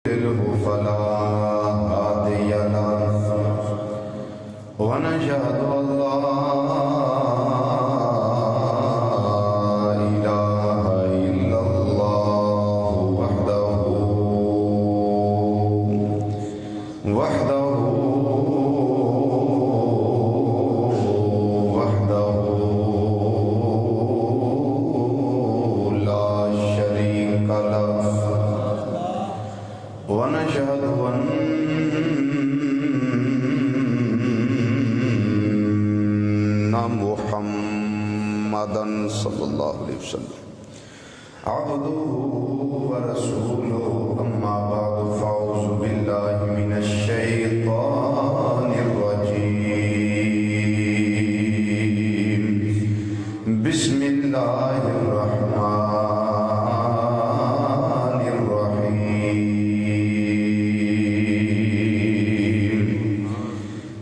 فلا هادي له ونشهد أن لا إله إلا الله وحده لا شريك له ونشهد أن محمدا صلی اللہ علیہ وسلم عبدہ ورسولہ اما بعد فاعوذ باللہ من الشیطان الرجیم بسم اللہ الرحمن الرحیم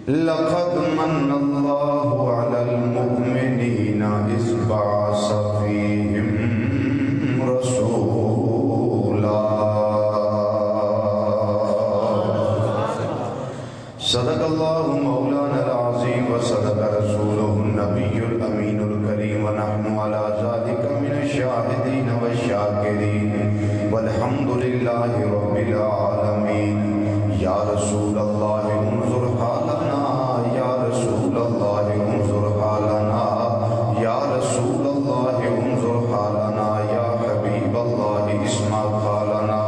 لقد من اللہ علی المؤمنین اذ بعث فیہم رسولا صدق اللہ مولانا العظیم وصدق رسولہ النبی الامین الکریم ونحن علی ذلک من الشاہدین والشاکرین والحمد للہ رب العالمین یا رسول اللہ انظر حالنا یا رسول اللہ انظر حالنا یا رسول اللہ انظر حالنا یا حبیب اللہ اسمع قالنا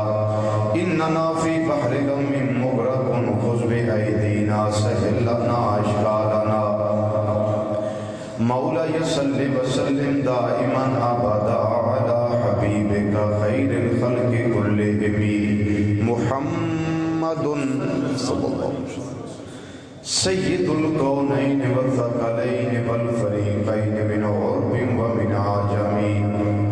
اننا فی بحر غم مغرق خذ بأیدینا سہل لنا اشکالنا مولا صلی وسلم دائما ابدا علی حبیبک خیر الخلق کلہم محمد صلی اللہ علیہ وسلم سید الکونین والثقلین والفریقین من عرب ومن عجم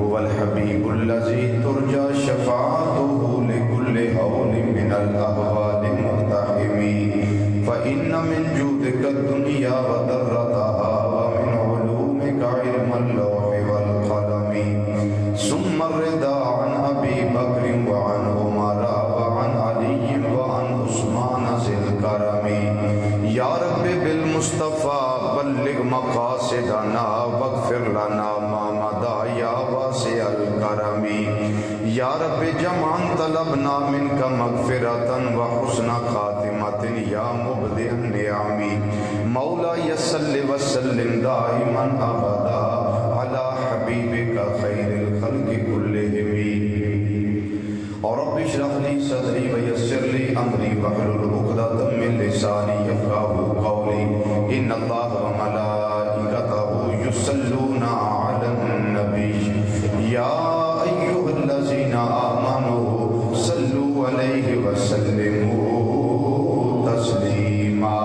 هو الحبیب الذی ترجى شفاعته لكل هول من الاهوال مقتحم فإن من جودك الدنيا وضرتها ومن علومك علم اللوح والقلم ثم الرضا عن أبي بكر وعن عمر وعن علي وعن عثمان ذي الكرم یا رب بالمصطفى بلغ مقاصدنا واغفر لنا ما مضى یا واسع الکرم یا رب جمعا طلبنا منك مغفرة وحسن خاتمة یا مبدع النعم مولا صل وسلم دائما ابدا على حبيبك خير الخلق كلهم رب اشرح لي صدري ويسر لي امري واحلل عقدة من لساني يفقهوا قولي ان الله وملائكته يصلون على النبي يا ايها الذين امنوا صلوا عليه وسلموا تسليما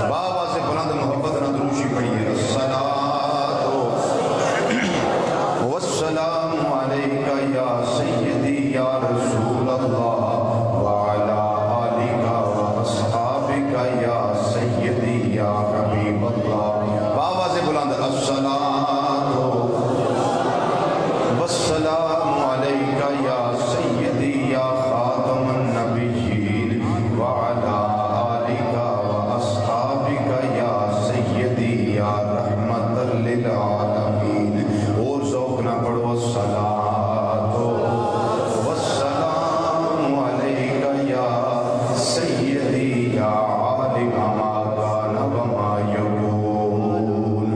بابا سے بلند محبت نہ دروشی پڑھیے الصلاۃ والسلام علیک یا سیدی یا رسول اللہ وعلی آلک واصحابک یا سیدی یا حبیب اللہ بابا سے بلند الصلاۃ والسلام علیک یا سیدی یا خاتم النبیین وعلی آلک واصحابک یا سیدی یا رحمت للعالمین اور ذوق نہ پڑھو الصلاۃ والسلام علیک یا سیدی یا عالم ما کان وما یکون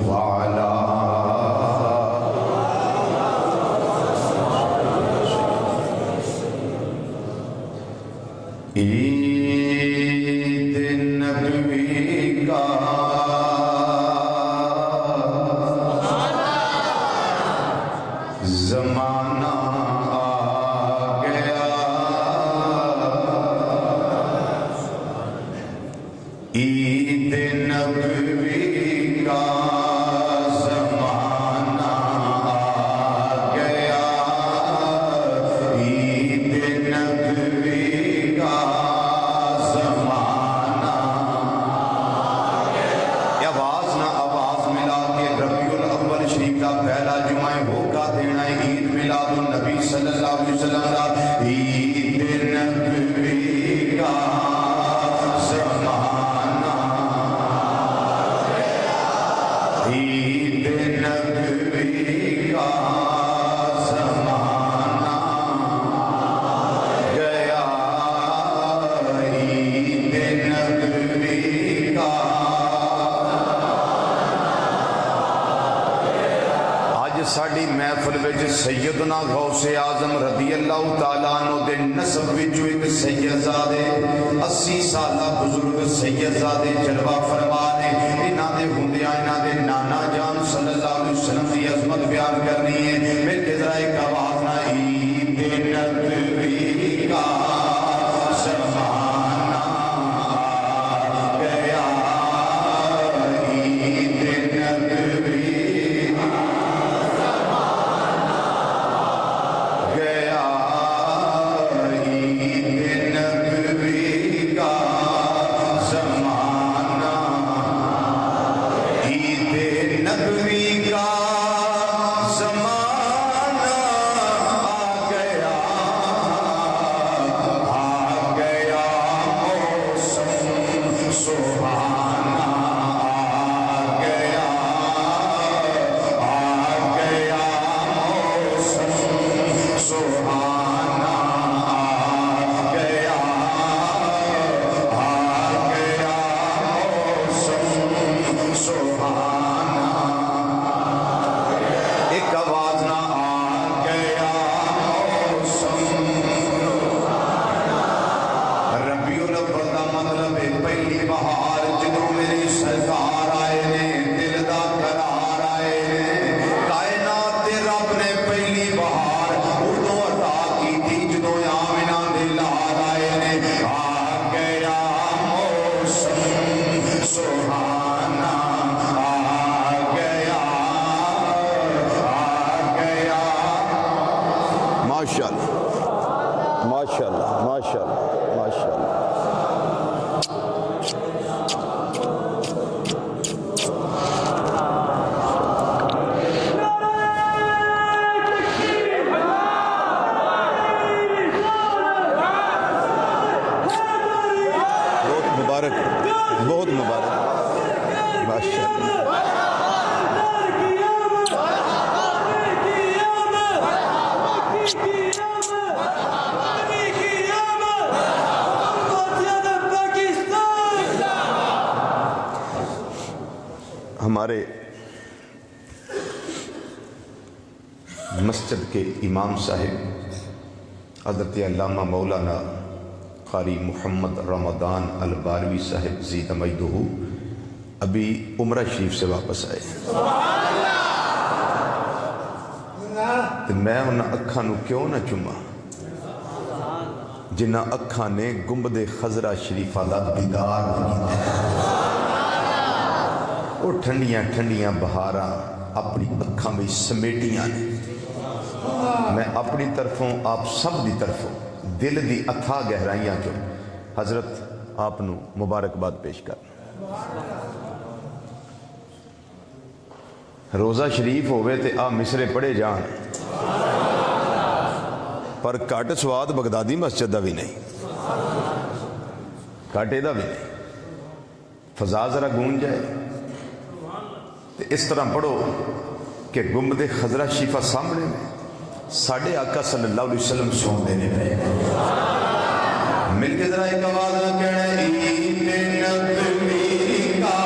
وعلی عید نبوی کا زمانہ آ گیا عید نبوی کا زمانہ آ گیا عید نبوی کا وچ سیدنا غوث اعظم رضی اللہ تعالیٰ عنہ دے نسب وچ ایک سیدزادے 80 سالہ بزرگ سیدزادے جلوہ فرما نے انہاں دے ہوندیاں انہاں دے نانا جان صلی اللہ علیہ وسلم دی عظمت بیان کرنی ہے. میرے کے ذرا ایک آواز نہ عید نبوی کا زمانہ آ گیا عید نبوی گیا عید نبوی کا زمانہ عید نبوی کا بہت مبارک ماشاءاللہ. ہمارے مسجد کے امام صاحب حضرت علامہ مولانا قاری محمد رمضان الباروی صاحب زید مجدہ ابھی عمرہ شریف سے واپس آئے. میں انہاں اکھاں نو کیوں نہ چوما جنہاں اکھاں نے گنبد خضرا شریفہ دا دیدار وہ ٹھنڈیاں ٹھنڈیاں بہاراں اپنی اکھاں میں سمیٹیاں نے. میں اپنی طرفوں آپ سب دی طرفوں دل دی اتھا گہرائیاں جو حضرت آپ نو مبارکباد پیش کر. روزہ شریف ہوئے تے آپ مصرے پڑھے جان پر کٹ سواد بغدادی مسجد دا بھی نہیں, کاٹے دا بھی نہیں. فضا ذرا گونج جائے تے اس طرح پڑھو کہ گنبد خضرا شریفہ سامنے میں ساڑھے آقا صلی اللہ علیہ وسلم سون دینے رہے. مل کے ذرا ایک آواز نہ کہنا عید نبوی کا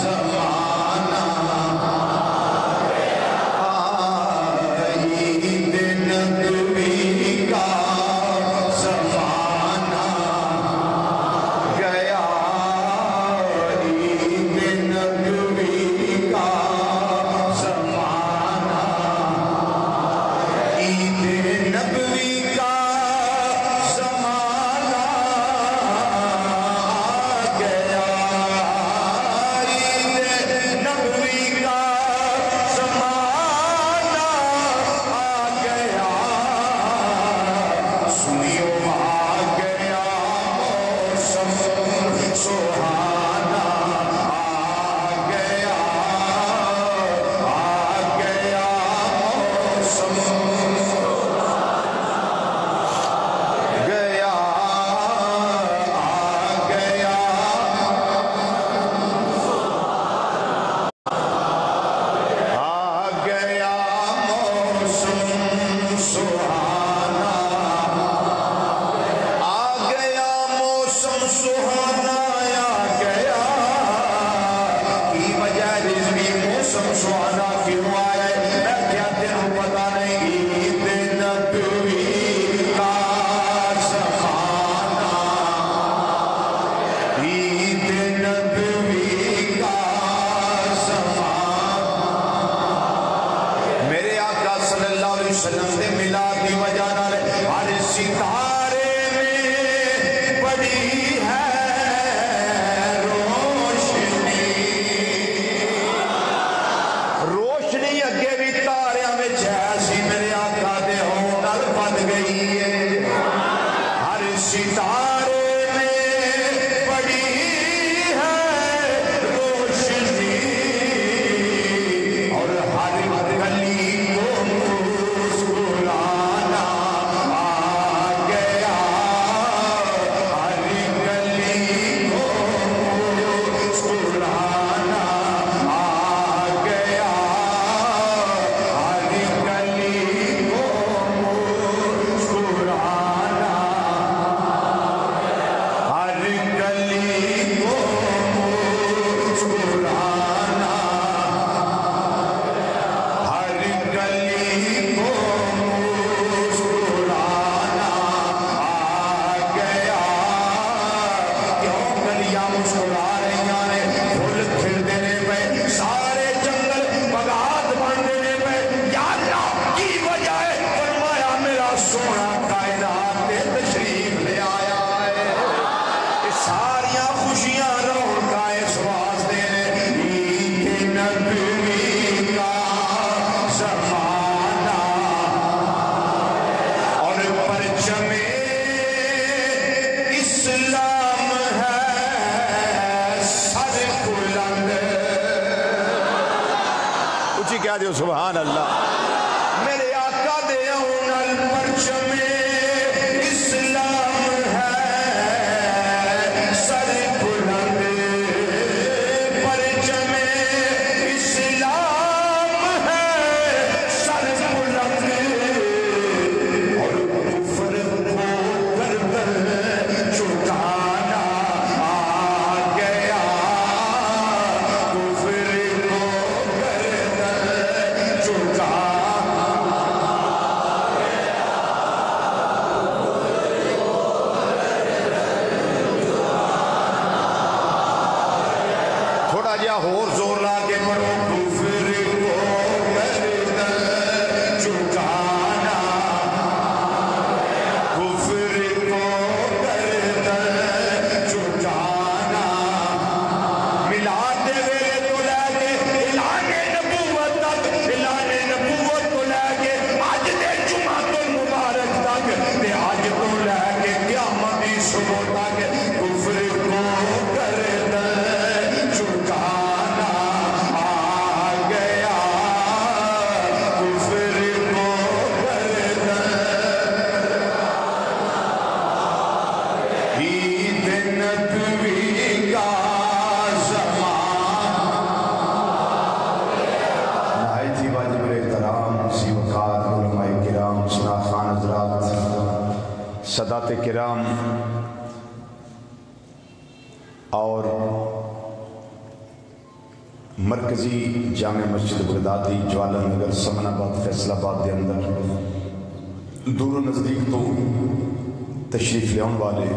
زمانہ عید نبوی کا زمانہ گیا عید نبوی کا زمانہ عید نبوی کا ستارے میں بڑی ہے روشنی، روشنی اگے بھی تاریاں میں جیسی میرے آقا دے ہونال بن گئی ہے۔ ہر ستارے میں بڑی ہے روشنی، اور ہر گلی کو مسکرانا آ گیا، ہر گلی کو مسکرانا آ گیا، ہر گلی کو مسکرانا، ہر گلی کو مسکرانا، ہر گلی کو مسکرانا آ گیا۔ کیوں گلیاں مسکرا رہی نے؟ پھول کھلتے نے پہ، سارے جنگل بغات بنتے نے پہ۔ یا اللہ کی وجہ ہے؟ فرمایا میرا سونا کائنات میں تشریف لے آیا ہے۔ یہ ساریاں خوشیاں رونقاں اس واسطے نے، عید نبوی کا زمانہ، اور پرچم اسلام ہے سر بلند۔ اچھی کہہ دیو سبحان اللہ۔ میرے آقا دے اونال پرچم اسلام ہے سر بلند، پرچم اسلام ہے سر بلند، اور کفر کو گردن جھکانا آ گیا، کفر کو گردن جھکانا۔ تھوڑا جہا اور زور لا کے پڑھو، کفر کو گردن جھکانا، کفر کو گردن جھکانا۔ میلاد دے ویلے تو لے کے اعلان نبوت تک، اعلان نبوت تو لے کے اج دے جمعۃ المبارک تک، تے اج تو لے کے قیامت دی صبح تک، کفر کو گردن جھکانا آ گیا، کفر کو گردن۔ عید نبوی کا زمان، نہایت ہی واجب الاحترام سی وقار علماء کرام، شناخان حضرات، سادات کرام، اور مرکزی جامع مسجد بغدادی جوالر نگر سمن آباد فیصل آباد کے اندر دور و نزدیک تو تشریف لیاؤن والے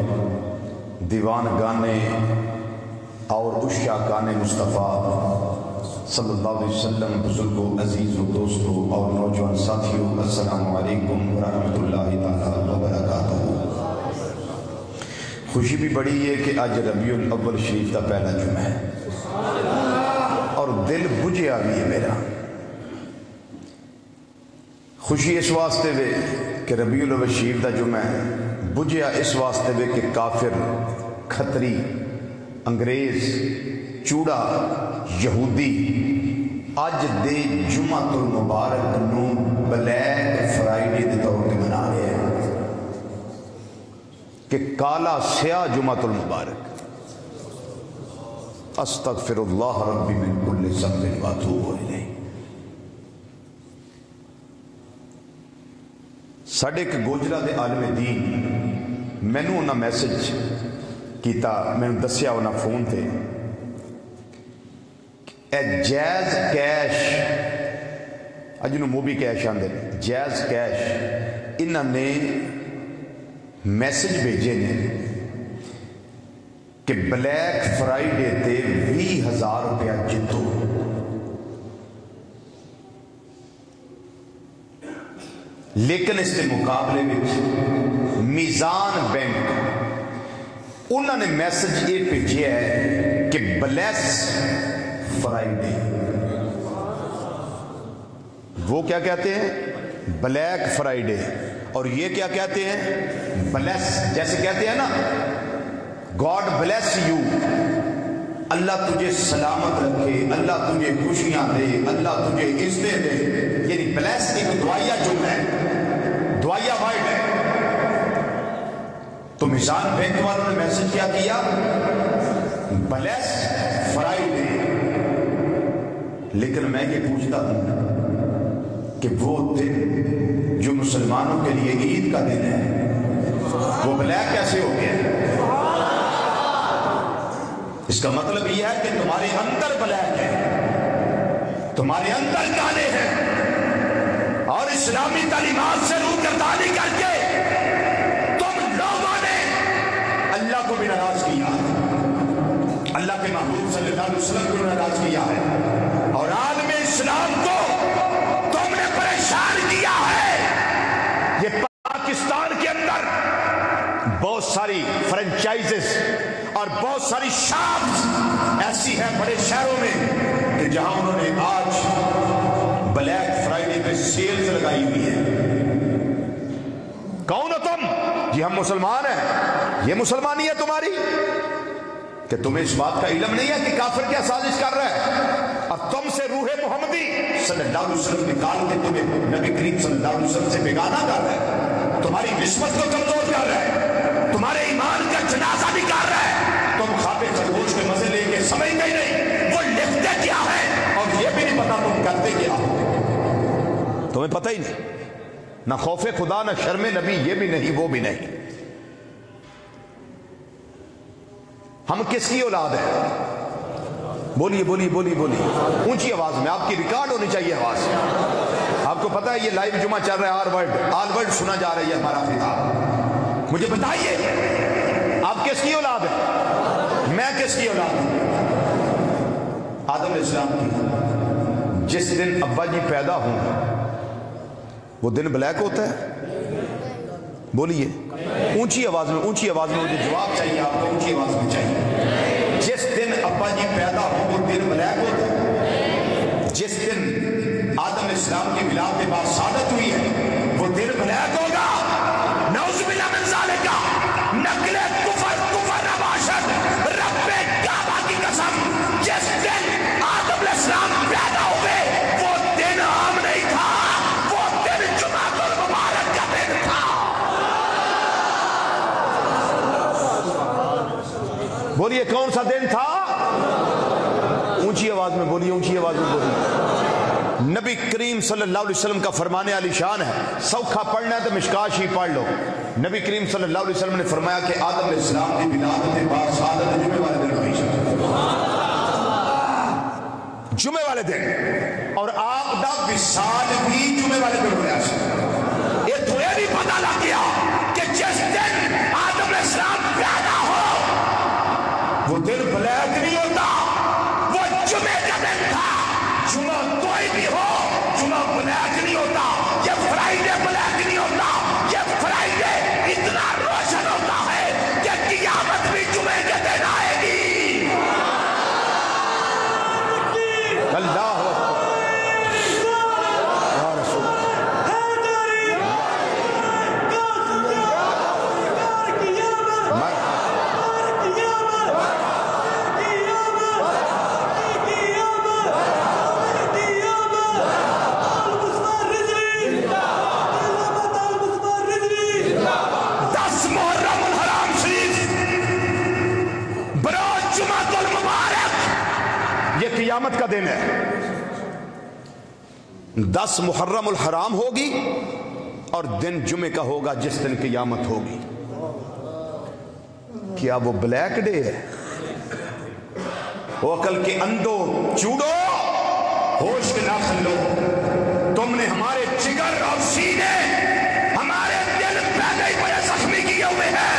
دیوان گانے اور عشاء گانے مصطفیٰ صلی اللہ علیہ وسلم، بزرگوں، عزیزوں، دوستوں اور نوجوان ساتھیوں، السلام علیکم ورحمۃ اللہ تعالی وبرکاتہ۔ خوشی بھی بڑی ہے کہ آج ربیع الاول شریف کا پہلا جمعہ ہے، اور دل بجھیا بھی ہے میرا۔ خوشی اس واسطے وے کہ ربیع الاول شریف کا جمعہ ہے، بجھیا اس واسطے وے کہ کافر، کھتری، انگریز، چوڑا، یہودی اج دے جمعۃ المبارک نو بلیک فرائیڈے دے طور پہ منا رہے ہیں، کہ کالا سیاہ جمعۃ المبارک۔ استغفر اللہ ربی من کل ذنب واتوب الیہ۔ ساڈے ایک گوجرا دے عالم دین مینوں انہاں میسج کیتا، مینوں دسیا انہاں فون تے، اے جائز کیش، اج نو موبی کیش آندے، جائز کیش انہاں نے میسج بھیجے نے کہ بلیک فرائیڈے تے 20,000 روپیہ جتو۔ لیکن اس کے مقابلے میں میزان بینک انہوں نے میسج یہ بھیجا ہے کہ بلیس فرائیڈے. وہ کیا کہتے ہیں؟ Black Friday. اور یہ کیا کہتے ہیں؟ بلیس. جیسے کہتے ہیں نا گاڈ بلیس یو، اللہ تجھے سلامت رکھے، اللہ تجھے خوشیاں دے، اللہ تجھے عزتیں دے. یعنی بلیس ایک دعائیہ جملہ ہے، دعائیہ ورڈ ہے. تو میزان بینک والوں نے میسج کیا کیا؟ Bless Friday. لیکن میں یہ پوچھتا ہوں کہ وہ دن جو مسلمانوں کے لیے عید کا دن ہے وہ بلیک کیسے ہو گیا؟ اس کا مطلب یہ ہے کہ تمہارے اندر بلیک ہے، تمہارے اندر کالے ہیں، اور اسلامی تعلیمات سے روگردانی کر کے تم لوگوں نے اللہ کو بھی ناراض کیا، اللہ کے محبوب صلی اللہ علیہ وسلم کو ناراض کیا ہے، اور عالم اسلام کو تم نے پریشان کیا ہے. یہ پاکستان کے اندر بہت ساری فرنچائزز اور بہت ساری شاپس ایسی ہیں بڑے شہروں میں کہ جہاں انہوں نے آج بلیک فرائیڈے پہ سیلز لگائی ہوئی ہے. کون ہو تم؟ جی ہم مسلمان ہیں. یہ مسلمانی ہے تمہاری کہ تمہیں اس بات کا علم نہیں ہے کہ کافر کیا سازش کر رہا ہے، اور تم سے روح محمدی صلی اللہ علیہ وسلم نکال کے تمہیں نبی کریم صلی اللہ علیہ وسلم سے بیگانہ کر رہا ہے، تمہاری نسبت کو کمزور کر رہا ہے، تمہارے ایمان کا جنازہ نکال رہا ہے. تم کھاتے خرگوش کے مزے لے کے سمجھتے ہی نہیں وہ لکھتے کیا ہے، اور یہ بھی نہیں پتا تم کرتے کیا ہو. تمہیں پتہ ہی نہیں، نہ خوف خدا نہ شرم نبی، یہ بھی نہیں وہ بھی نہیں. ہم کس کی اولاد ہیں؟ بولیے بولیے بولیے بولیے اونچی آواز میں، آپ کی ریکارڈ ہونی چاہیے آواز. آپ کو پتا ہے یہ لائیو جمعہ چل رہا ہے، آل ورلڈ سنا جا رہی ہے ہمارا خطاب. مجھے بتائیے آپ کس کی اولاد ہیں؟ میں کس کی اولاد ہوں؟ آدم علیہ السلام کی. جس دن ابا جی پیدا ہوں وہ دن بلیک ہوتا ہے؟ بولیے اونچی آواز میں، اونچی آواز میں. مجھے جواب چاہیے، آپ کو اونچی آواز میں چاہیے. جس دن ابا جی پیدا ہو وہ دن بلیک ہوتا ہے؟ جس دن آدم علیہ السلام کی ولادت کے بعد سعادت ہوئی ہے وہ دن بلیک ہوگا؟ نعوذ باللہ من ذالک. نقل کفر کفر نباشد رب کعبہ کی قسم، جس دن آدم علیہ السلام پیدا ہوئے وہ دن عام نہیں تھا، وہ دن جمعہ المبارک کا دن تھا. بولیے کون سا دن تھا؟ اونچی آواز میں بولیے، اونچی آواز میں بولیے. نبی کریم صلی اللہ علیہ وسلم کا فرمانے علی شان ہے. سوکھا پڑھنا ہے تو مشکاش ہی پڑھ لو. نبی کریم صلی اللہ علیہ وسلم نے فرمایا کہ آدم علیہ السلام کی ولادت کے بعد سعادت جمعے والے دن ہوئی، جمعے والے دن، اور آپ دا وصال بھی جمعے والے دن ہوا. یہ تو یہ نہیں پتہ لگ گیا کہ جس دن آدم علیہ السلام پیدا ہو وہ دن بلیک نہیں ہوتا، وہ جمعے کا دن تھا. جمعہ کوئی بھی ہو جمعہ بلیک نہیں ہوتا. یہ فرائیڈے بلیک نہیں ہوتا. یہ فرائیڈے اتنا روشن ہوتا ہے کہ قیامت بھی جمعے کے دن آئے گی. اللہ قیامت کا دن ہے. 10 محرم الحرام ہوگی اور دن جمعے کا ہوگا جس دن قیامت ہوگی. کیا وہ بلیک ڈے ہے؟ وہ عقل کے اندھو چوڑو، ہوش کے ناخن لو. تم نے ہمارے جگر اور سینے، ہمارے دل پہلے ہی بڑے زخمی کیے ہوئے ہیں.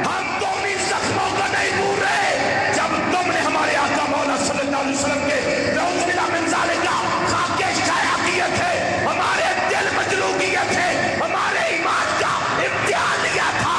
ہم تو انہیں زخموں کو نہیں بھول رہے جب تم نے ہمارے آقا مولا صلی اللہ علیہ وسلم کے نعوذ باللہ من ذالک خاکے شائع کیے تھے، ہمارے دل مجروح کیے تھے، ہمارے ایمان کا امتحان لیا تھا.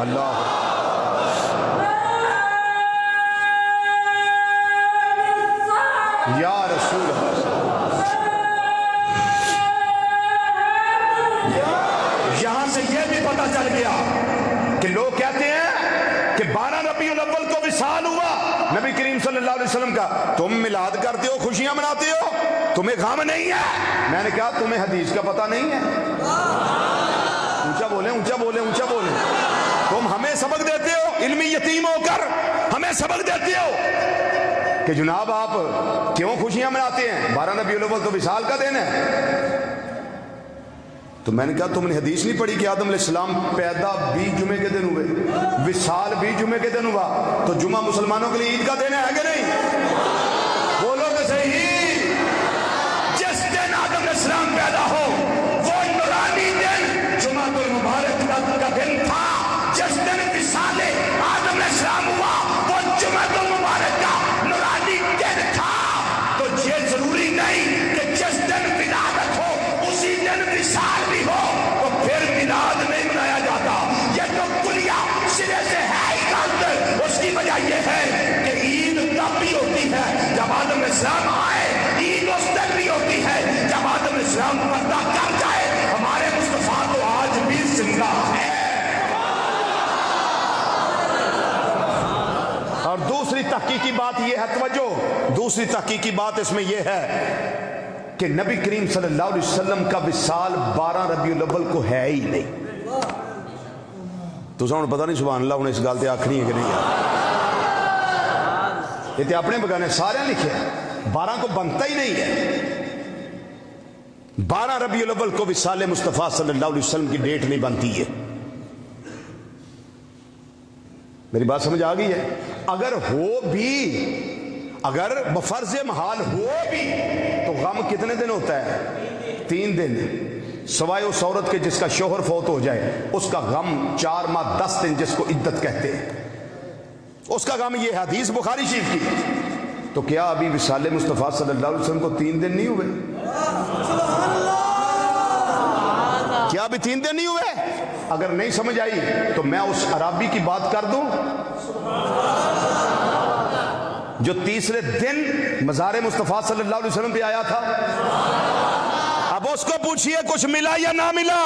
اللہ یا رسول اللہ. یہاں سے یہ بھی پتہ چل گیا کہ لوگ کہتے ہیں کہ 12 ربیع الاول کو وصال ہوا نبی کریم صلی اللہ علیہ وسلم کا. تم میلاد کرتے ہو, خوشیاں مناتے ہو, تمہیں غم نہیں ہے. میں نے کہا تمہیں حدیث کا پتہ نہیں ہے. اونچا بولیں, اونچا بولیں, اونچا بولیں. تم ہمیں سبق دیتے ہو علمی یتیم ہو کر, ہمیں سبق دیتے ہو کہ جناب آپ کیوں خوشیاں مناتے ہیں, 12 ربیع الاول تو وصال کا دن ہے. تو میں نے کہا تم نے حدیث نہیں پڑھی کہ آدم علیہ السلام پیدا 20 جمعے کے دن ہوئے, وصال 20 جمعے کے دن ہوا, تو جمعہ مسلمانوں کے لیے عید کا دن ہے کہ نہیں؟ بولو کہ صحیح. جس دن آدم علیہ السلام پیدا ہو وہ نورانی دن جمعہ المبارک کا دن تھا. جس دن وصال آدم علیہ السلام ہوا وہ جمعہ المبارک کا نورانی دن تھا. تو یہ ضروری نہیں کہ جس دن ولادت ہو اسی دن وصال بھی ہو, تو پھر میلاد نہیں منایا جاتا. یہ تو کلیہ سرے سے ہے ہی غلط. اس کی وجہ یہ ہے کہ عید تب بھی ہوتی ہے جب آدم علیہ السلام آئے, عید اس دن بھی ہوتی ہے جب آدم علیہ السلام پردہ کر جائے. ہمارے مصطفیٰ تو آج بھی زندہ ہے. اور دوسری تحقیقی بات یہ ہے, توجہ, دوسری تحقیقی بات اس میں یہ ہے کہ نبی کریم صلی اللہ علیہ وسلم کا وصال 12 ربیع الاول کو ہے ہی نہیں. تو سب پتہ نہیں سبحان اللہ انہیں اس گل تے آکھنی ہے کہ نہیں. یہ تے اپنے بگانے سارے لکھے, 12 کو بنتا ہی نہیں ہے. 12 ربیع الاول کو وصال مصطفیٰ صلی اللہ علیہ وسلم کی ڈیٹ نہیں بنتی ہے. میری بات سمجھ آ گئی ہے؟ اگر ہو بھی, اگر بفرض محال ہو بھی, تو غم کتنے دن ہوتا ہے؟ 3 دن. سوائے اس عورت کے جس کا شوہر فوت ہو جائے, اس کا غم 4 ماہ 10 دن, جس کو عدت کہتے ہیں, اس کا غم یہ ہے. حدیث بخاری شریف کی. تو کیا ابھی وصال مصطفیٰ صلی اللہ علیہ وسلم کو 3 دن نہیں ہوئے؟ کیا ابھی 3 دن نہیں ہوئے؟ اگر نہیں سمجھ آئی تو میں اس عرابی کی بات کر دوں جو تیسرے دن مزار مصطفیٰ صلی اللہ علیہ وسلم پہ آیا تھا. اب اس کو پوچھئے کچھ ملا یا نہ ملا,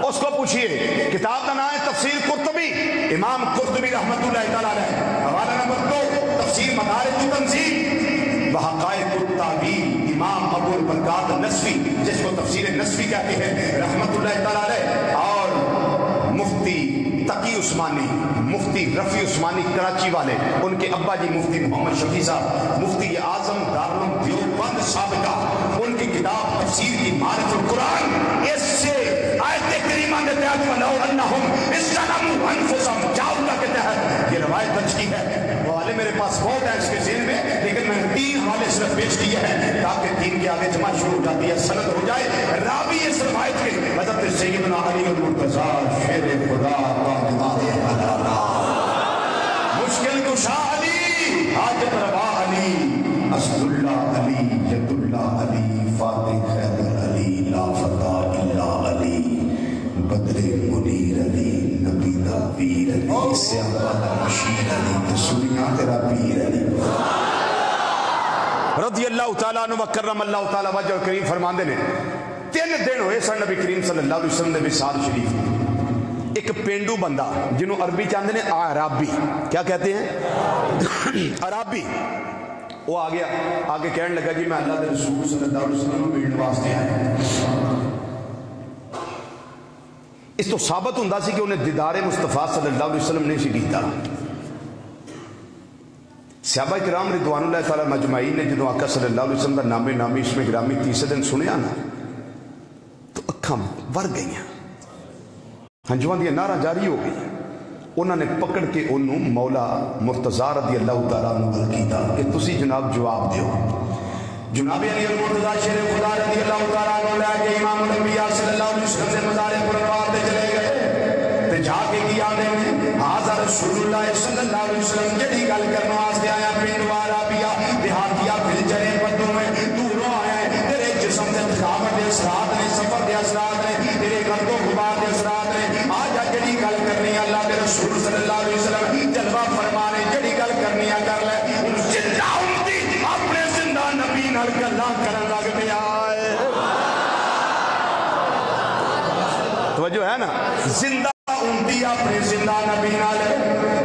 اس کو پوچھئے. کتاب کا نام ہے تفسیر قرطبی, امام قرطبی رحمت اللہ تعالی علیہ. حوالہ نمبر 2 تفسیر مدارج التنزیل وحقائق التاویل, امام ابو البرکات نصفی, جس کو تفسیر نصفی کہتے ہیں رحمت اللہ تعالی علیہ. اور مفتی تقی عثمانی, مفتی رفیع عثمانی کراچی والے, ان کے ابا جی مفتی محمد شفیع صاحب, مفتی اعظم دارالعلوم دیوبند سابقہ, ان کی کتاب تفسیر کی معرفت القرآن, اس سے آیت کریمہ کے تحت وَلَوْ أَنَّهُمْ إِذْ ظَلَمُوا أَنفُسَهُمْ جاؤ کے تحت یہ روایت درج کی ہے. حوالے میرے پاس بہت ہے اس کے ذہن میں, لیکن میں 3 حوالے صرف پیش کیے ہیں تاکہ 3 کے آگے جمع شروع ہو جاتی ہے, سند ہو جائے. راوی اس روایت کے حضرت سیدنا علی المرتضیٰ شیر خدا کا دماغ حلالا, مشکل کشا علی, حاجت روا علی, اسد اللہ علی, ید اللہ علی, فاتح حیدر علی, لا فتح الا علی, بدر منیر علی, نبی دا پیر علی, سیابہ دا مشیر علی, سنیا تیرا پیر علی رضی اللہ تعالیٰ عنہ وکرم اللہ تعالیٰ وجہ کریم. فرماندے نے 3 دن ہوئے سن نبی کریم صلی اللہ علیہ وسلم نے وصال شریف. ایک پینڈو بندہ جنہوں عربی چاہتے ہیں عرابی, کیا کہتے ہیں؟ عرابی. وہ آ گیا, آگے کہنے لگا جی میں اللہ کے رسول صلی اللہ علیہ وسلم کو ملنے واسطے آیا. اس تو ثابت ہوندا سی کہ انہیں دیدار مصطفیٰ صلی اللہ علیہ وسلم نے کیتا. صحابہ کرام رضوان اللہ تعالی مجمعین نے جدو آقا صلی اللہ علیہ وسلم کا نام نامی اس میں گرامی تیسرے دن سنیا نا, تو اکھاں ور گئی, ہنجواں دی نعرہ جاری ہو گئی. انہوں نے پکڑ کے انہوں مولا مرتضیٰ رضی اللہ تعالیٰ عنہ کیتا کہ تسی جناب جواب دیو. جناب علی المرتضیٰ شیر خدا رضی اللہ تعالیٰ عنہ لے کے امام الانبیاء صلی اللہ علیہ وسلم سے مزار پرنوار دے چلے گئے. تے جا کے کیا دے حاضر رسول اللہ صلی اللہ علیہ وسلم جڑی گل کرنا واسطے آیا پنڈوارا پیا دیہاتیا پھر چلے پتوں میں دوروں آیا تیرے جسم دے تھکاوٹ دے اثرات نے, سفر دے اثرات نے, تیرے گرد و غبار دے اثرات نے, آ جا جڑی گل کرنی اللہ دے توجہ ہے نا. زندہ اونتی اپنے زندہ نبی نال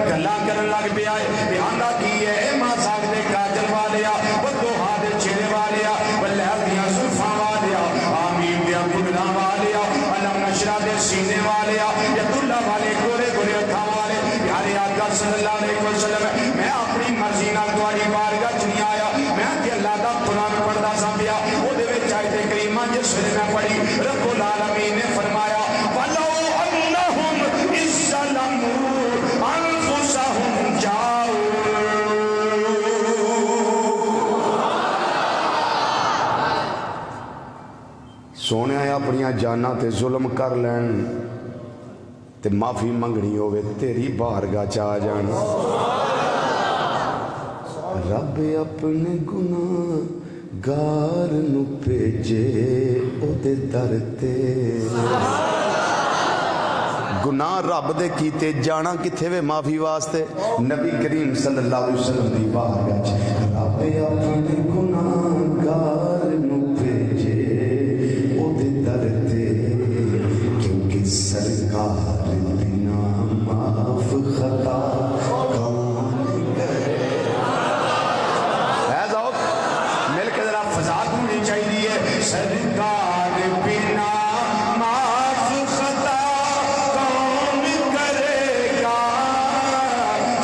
گلا کرن لگ پیا ہے. آندا کی ہے ماں ساگ دے کاجل والیا وہ دوہا دے چہرے والیا وہ لہب دیاں زلفاں والیا آمین دیاں گلنا والیا علم نشرہ دے سینے والیا ید اللہ والے گورے گورے اتھا والے. پیارے آقا صلی اللہ علیہ وسلم میں اپنی مرضی نال تہاڈی بارگاہ چ نہیں آیا. میں کہ اللہ دا قرآن پڑھدا سا پیا او دے وچ آیت کریمہ جس ویلے میں پڑھی رب العالمین نے فرمایا ولو انہم اذ ظلموا انفسہم جاؤوا. سونے اپنی جاناں تے ظلم کر لین تے معافی منگنی ہوئے تیری بارگاہ چ آ جان. رب اپنے گناہ گار نو بھیجے او دے در تے. گناہ رب دے کیتے جانا کتھے وے معافی واسطے نبی کریم صلی اللہ علیہ وسلم دی بارگاہ چ. رب اپنے گناہ گار نو بھیجے او دے در تے کیونکہ سرکار بنا معاف خطا کون کرے. مل کے ذرا فضاد ہونی چاہیے. سرکار بنا معاف خطا کون کرے گا.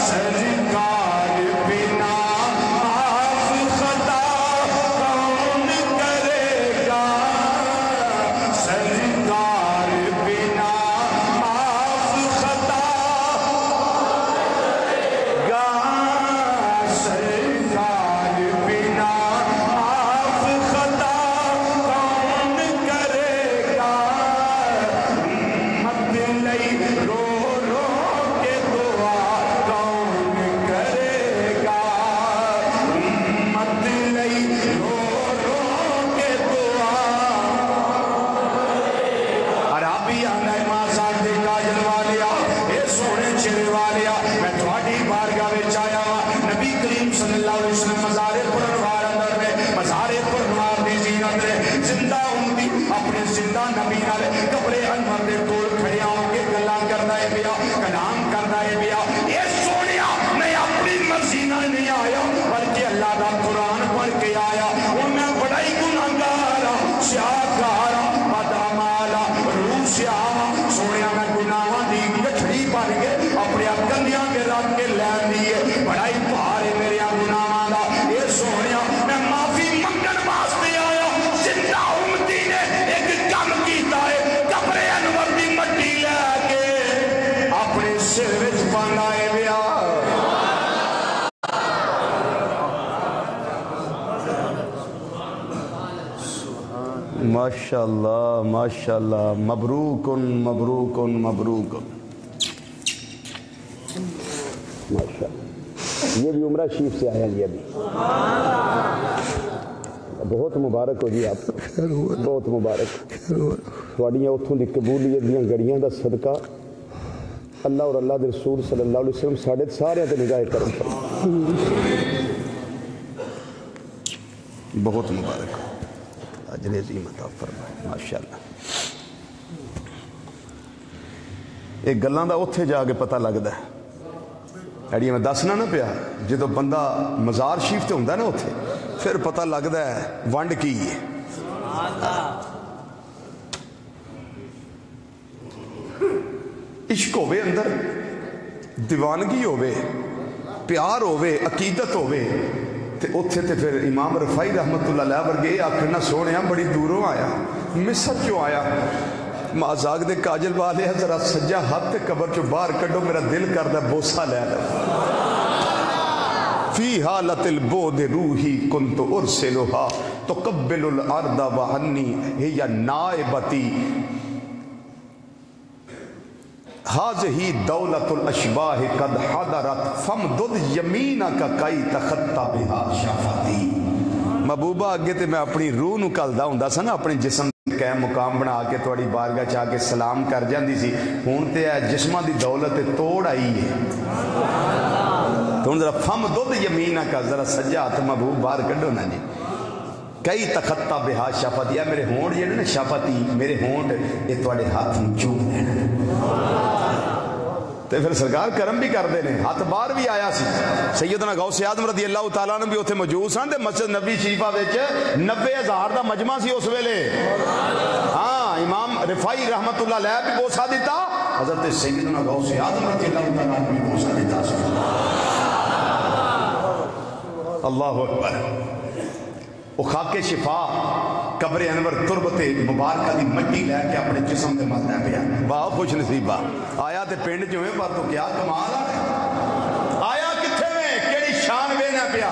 سرکار بنا معاف خطا کون کرے گا. سرکار بنا معاف خطا گا. سرکار بنا معاف خطا کون کرے گا. مت لئی رو رو کے دعا کون کرے گا. مت لئی رو رو کے دعا. عربی آندا ماں ساگ دے کاجل والیا اے سونے چہرے والیا میں تہاڈی بارگاہ وچ آیا ہاں. نبی کریم صلی اللہ علیہ وسلم مزار پرنوار اندر میں مزار پرنوار دی زینت نے زندہ اونتی اپنے زندہ نبی نال قبر انور دے کول کھڑیا ہو کے گلاں کردا ہے پیا کلام کردا ہے پیا. اے سونیا میں اپنی مرضی نال نہیں آیا بلکہ اللہ دا قرآن پڑھ کے آیا. او میں بڑا ہی گناہگار ہاں سیاہکار ہاں بدعمال ہاں روح سیاہ ہاں. سونیا میں گناہاں دی گٹھڑی بن کے اپنے کندھیاں کے رکھ کے لین دیے بڑا ہی بھار ہے میرے گناہاں دا. اے سونیا میں معافی منگن واسطے آیا. زندہ امتی نے ایک کم کیتا ہے قبر انور دی مٹی لے کے اپنے سر وچ پاندا ہے ویا. ماشاءاللہ ماشاءاللہ مبروکن مبروکن مبروکن. ماشاءاللہ یہ بھی عمرہ شریف سے آیا. یہ بھی بہت مبارک ہو جی آپ بہت مبارک. تھوڑیاں اتھوں دی قبولیت دیاں گڑیاں دا صدقہ اللہ اور اللہ دے رسول صلی اللہ علیہ وسلم ساڑھے سارے تے نگاہ کرم فرمائے. بہت مبارک اجر عظیم عطا فرمائے ماشاءاللہ. ایک گلاں دا اتھے جا کے پتہ لگدا ہے جڑی میں دسنا نہ پیا جدو بندہ مزار شریف تے ہوندا نا اتھے پھر پتہ لگدا ہے ونڈ کی ہے. عشق ہوے اندر دیوانگی ہوے پیار ہوے عقیدت ہوے تے اتھے تے پھر امام رفائی رحمت اللہ علیہ ورگے آکھنا سونیا بڑی دوروں آیا مصر کیوں آیا. مازاگ دے کاجل والے ذرا سجا ہاتھ تے قبر چو باہر کڈو میرا دل کردا بوسا لے لو. فی حالت البعد روحی کنت ارسلها تقبل الارض وعنی ہی نائبتی. هذه دولت الاشباح قد حضرت فمدد یمینک کئی تخطی بها شفتی. محبوبہ اگے تے میں اپنی روح نو کلدا ہوندا سا نا اپنے جسم قائم مقام بنا کے تھوڑی بارگاہ چاہ کے سلام کر جاندی سی. ہن تے جسماں دی دولت توڑ آئی ہے. تو ذرا فم دودھ یمینہ کا ذرا سجا ہاتھ محبوب باہر کڈو نا جی. کئی تخطہ بہا شفتی، یا میرے ہونٹ یہ نا شفتی، میرے ہونٹ یہ تواڈے ہاتھ میں چوم لینا. تے پھر سرکار کرم بھی کردے نے، ہاتھ باہر بھی آیا سی. سیدنا غوث اعظم رضی اللہ تعالیٰ عنہ بھی اتنے موجود سن تے مسجد نبی شریفہ وچ 90,000 دا مجمع سی اس ویلے. ہاں امام رفاعی رحمت اللہ علیہ بھی بوسا دیتا، حضرت سیدنا غوث اعظم رضی اللہ تعالیٰ عنہ بھی بوسا دیتا سی. اللہ اکبر. وہ خاک شفا قبر انور تربت مبارکہ دی مٹی لے کے اپنے جسم دے ماتھے پیا. واہ خوش نصیبہ آیا تے پنڈ چ ہوئے، پر تو کیا کمال آیا کتھے میں کیڑی شان وینا پیا.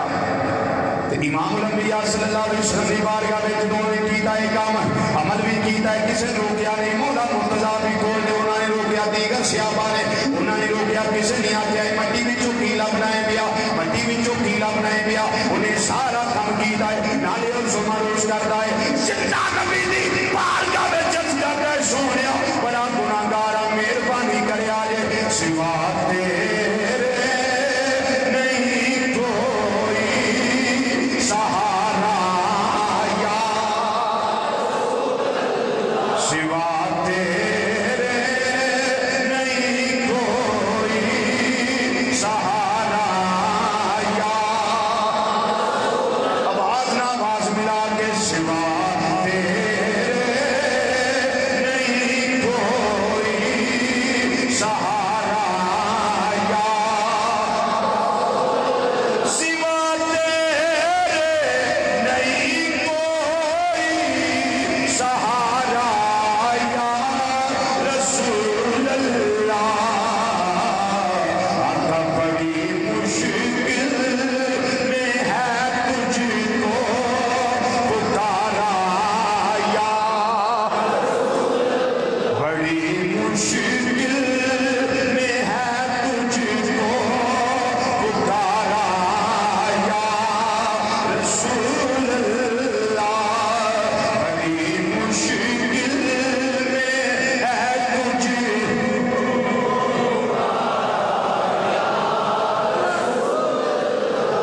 تے امام الانبیاء صلی اللہ علیہ وسلم دی بارگاہ وچ انہوں نے کیتا ہے کام، عمل بھی کیتا ہے، کسے روکیا نہیں. مولا مرتضیٰ بھی کول نے انہوں نے روکیا، دیگر صحابہ نے انہوں نے روکیا، کسے نہیں آکھیا مٹی وچوں کیلا بنائے پیا، مٹی وچوں کیلا بنائے پیا. انہیں سارا کام کیتا ہے، نالے الزما روز کردا ہے، زندہ نبی دی بارگاہ وچ عرض کردا ہے سونیا بڑا گناہگار مہربانی کریا جے سوا تیرے نہیں کوئی سہارا یا سوا تیرے نہیں کوئی سہارا یا. آواز نہ آواز ملا کے سوا تیرے نہیں کوئی سہارا یا سوا تیرے نہیں کوئی سہارا یا رسول اللہ. آقا بڑی مشکل میں ہے تجھ کو پکارا یا بڑی مشکل میں ہے تجھ کو پکارا یا رسول اللہ. بڑی مشکل میں ہے تجھ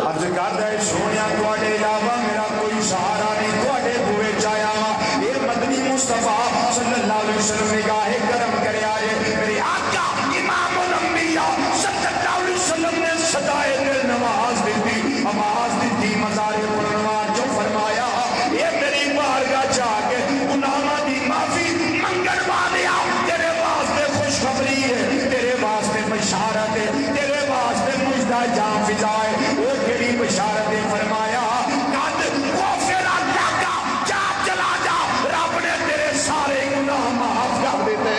عرض کردا ہے سونیا تواڈے علاوہ میرا کوئی سہارا نہیں، تواڈے بوئے چایا اے مدنی مصطفیٰ صلی اللہ علیہ وسلم نگاہ کرم کریا جے. میرے آقا امام الانبیاء صلی اللہ علیہ وسلم نے صدائے دل نماز دیتی، آواز دیتی مزار پرنوار جو فرمایا اے میری بارگاہ جا کے گناہاں دی معافی منگن والیا تیرے واسطے خوشخبری ہے، تیرے واسطے بشارت ہے، تیرے واسطے مجدہ جاں فضا ہے. وہ کیڑی بشارت ہے؟ فرمایا قد غفر لک، جا چلا جا رب نے تیرے سارے گناہ معاف کر دیتے.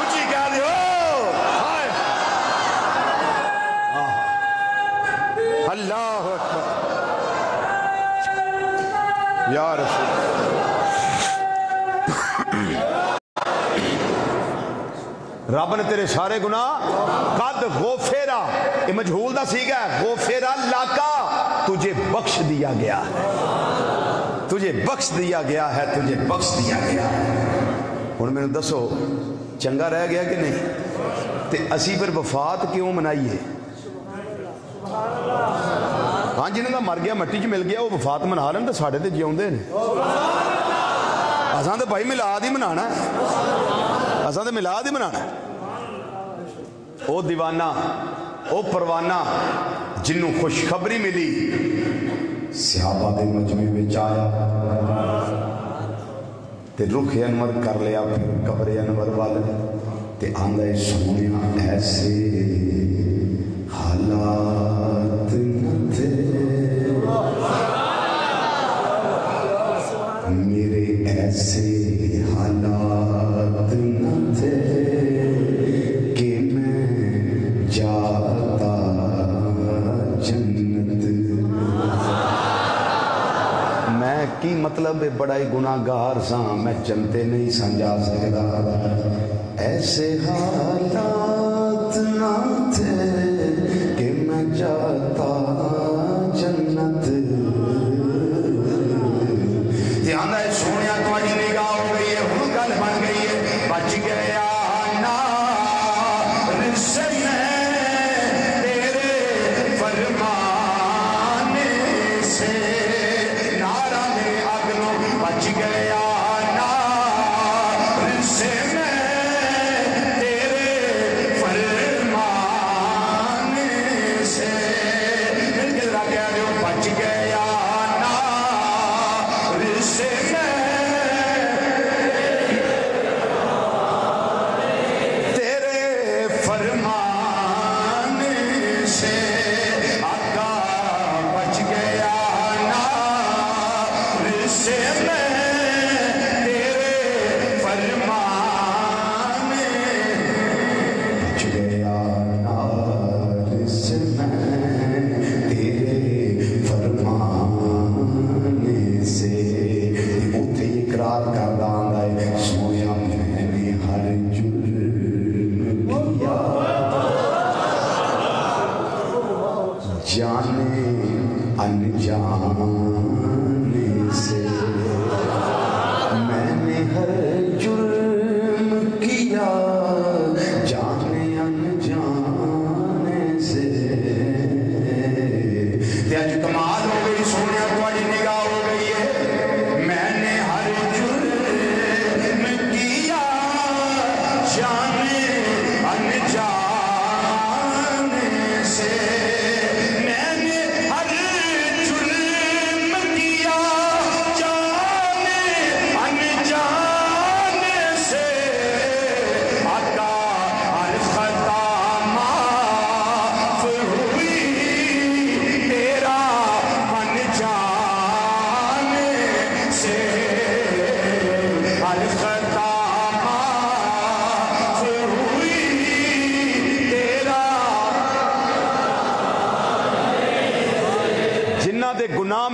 اچھی کہہ دیو ہائے اللہ اکبر یا رسول. رب نے تیرے سارے گناہ قد غفرا، یہ مجہول دا سیگا ہے، غفرا لاکا تجھے بخش دیا گیا ہے، تجھے بخش دیا گیا ہے، تجھے بخش دیا گیا ہے. ہن میں دسو چنگا رہ گیا کہ نہیں؟ تے اسی پھر وفات کیوں منائیے؟ ہاں جنہوں کا مر گیا مٹی چ مل گیا وہ وفات منا لین تے ساڈے تے جیوندے نے. اساں تے بھائی میلاد ہی منانا ہے، اساں تے میلاد ہی منانا ہے. او دیوانہ او پروانہ جنوں خوشخبری ملی صحابہ دے مجمع وچ آیا تے رخ انور کر لیا پھر قبر انور والے تے آندا ہے سونیا ایسے حالات نہ تھے میرے، ایسے حالات نہ تھے کہ میں جاتا جنت. میں کی مطلب بڑا ہی گناہگار ساں، میں جنتے نہیں سا جا سکتا. ایسے حالات نہ تھے کہ میں جاتا جنت. دھیان ہے سونیا تمہاری نگاہ ہو گئی ہے، ہن گل بن گئی ہے، بچ گیا نار سے میں تیرے فرمانے سے،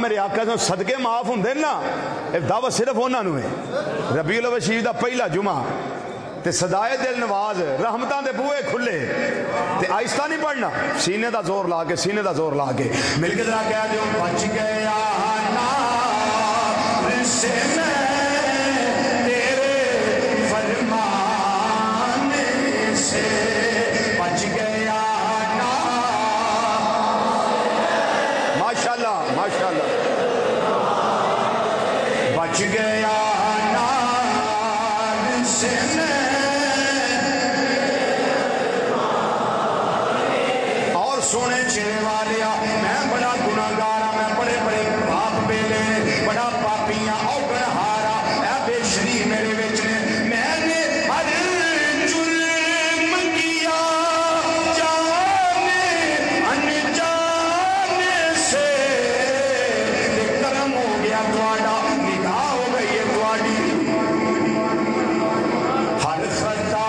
میرے آقا جو صدقے معاف ہوندے نا دعوت صرف انہاں نوں ہے ربیع الاول شریف دا پہلا جمعہ تے صدائے دل نواز رحمتاں دے بوئے کھلے تے آہستہ نہیں پڑھنا سینے دا زور لا کے سینے دا زور لا کے مل کے ذرا کہہ دیو بچ گیا نار سے میں تیرے فرمان سے بچ گیا نار ماشاءاللہ ماشاءاللہ بچ گیا نار سے میں سونے چہرے والیا میں بڑا گناہگار ہاں میں بڑے بڑے پاپ بیلے بڑا پاپیاں او گنہارا اے بے شری میرے وچ نے میں نے ہر جرم کیا جانے انجانے سے تے کرم ہو گیا تواڈا نگاہ ہو گئی ہے تواڈی ہر خطا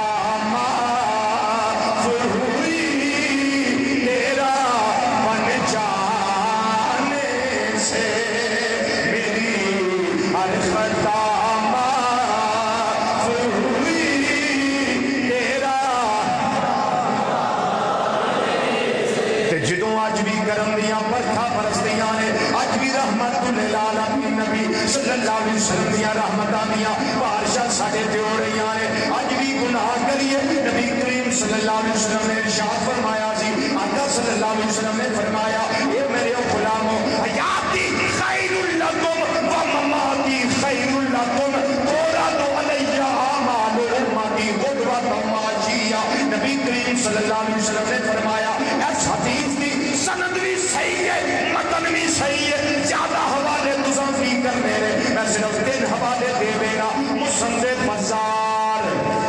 صلی اللہ علیہ وسلم دیا رحمتاں دیا بارشاں ساڈے تے ہو رہی ہیں اج بھی گناہ کریے نبی کریم صلی اللہ علیہ وسلم نے ارشاد فرمایا سی آقا صلی اللہ علیہ وسلم نے فرمایا اے میرے غلامو حیاتی خیر لکم و مماتی خیر لکم تورد علی اعمال امتی قدوۃ ماجیہ نبی کریم صلی اللہ علیہ وسلم نے فرمایا اس حدیث کی سند بھی صحیح ہے متن بھی صحیح ہے زیادہ حوالے تساں فکر میرے میں صرف 3 حوالے دے دینا مسند بزار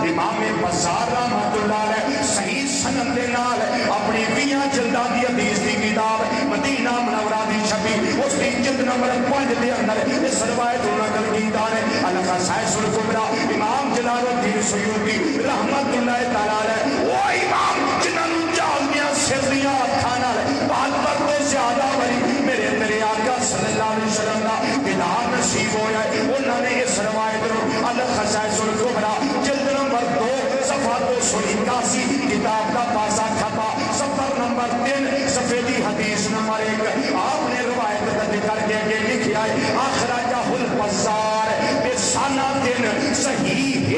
امام بزار رحمۃ اللہ علیہ صحیح سند دے نال اپنی 20 جلداں دی حدیث دی کتاب مدینہ منورہ دی چھپی اس دی جلد نمبر 5 دے اندر اس روایت نقل کیتا ہے الخصائص الکبری امام جلال الدین سیوطی رحمۃ اللہ تعالی علیہ وہ امام جنہاں نوں جالدیاں سردیاں ہتھاں نال بہتر تو زیادہ بڑی میرے تیرے آقا صلی اللہ علیہ وسلم دا دیدار نصیب ہویا ہے انہوں نے اس روایت نو الخصائص الکبری جلد نمبر 2 صفحہ 281 کتاب کا پاسا کھپا سفر نمبر 3 صفحے دی حدیث نمبر 1 آپ نے روایت کا ذکر کے کے لکھا ہے اخرجہ البزار بسند صحیح